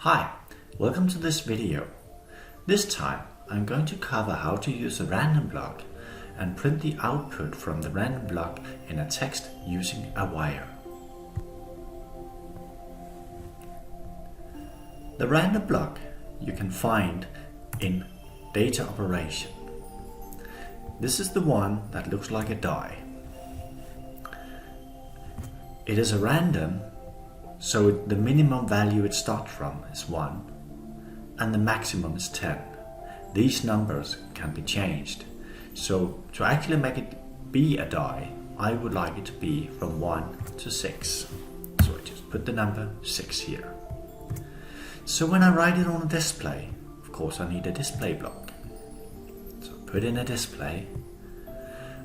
Hi, welcome to this video. This time I'm going to cover how to use a random block and print the output from the random block in a text using a wire. The random block you can find in data operation. This is the one that looks like a die. It is a random, so the minimum value it starts from is 1 and the maximum is 10. These numbers can be changed. So to actually make it be a die, I would like it to be from 1 to 6. So I just put the number 6 here. So when I write it on a display, of course I need a display block. So I put in a display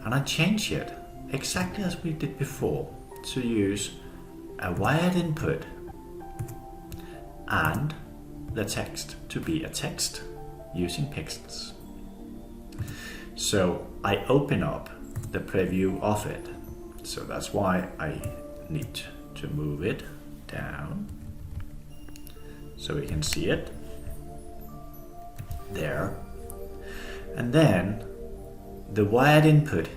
and I change it exactly as we did before to use a wired input and the text to be a text using pixels. So I open up the preview of it. So that's why I need to move it down so we can see it there. And then the wired input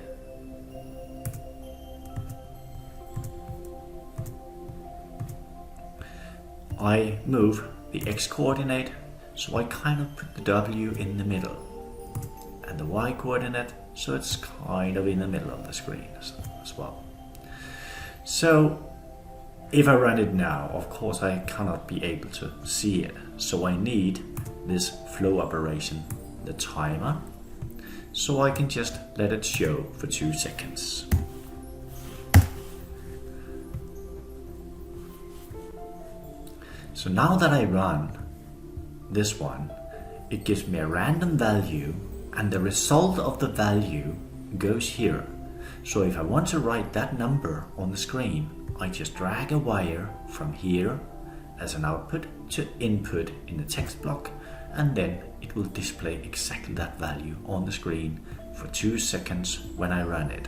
I move the x coordinate, so I kind of put the W in the middle, and the y coordinate, so it's kind of in the middle of the screen as well. So if I run it now, of course I cannot be able to see it, so I need this flow operation, the timer, so I can just let it show for 2 seconds. So now that I run this one, it gives me a random value and the result of the value goes here. So if I want to write that number on the screen, I just drag a wire from here as an output to input in the text block, and then it will display exactly that value on the screen for 2 seconds when I run it.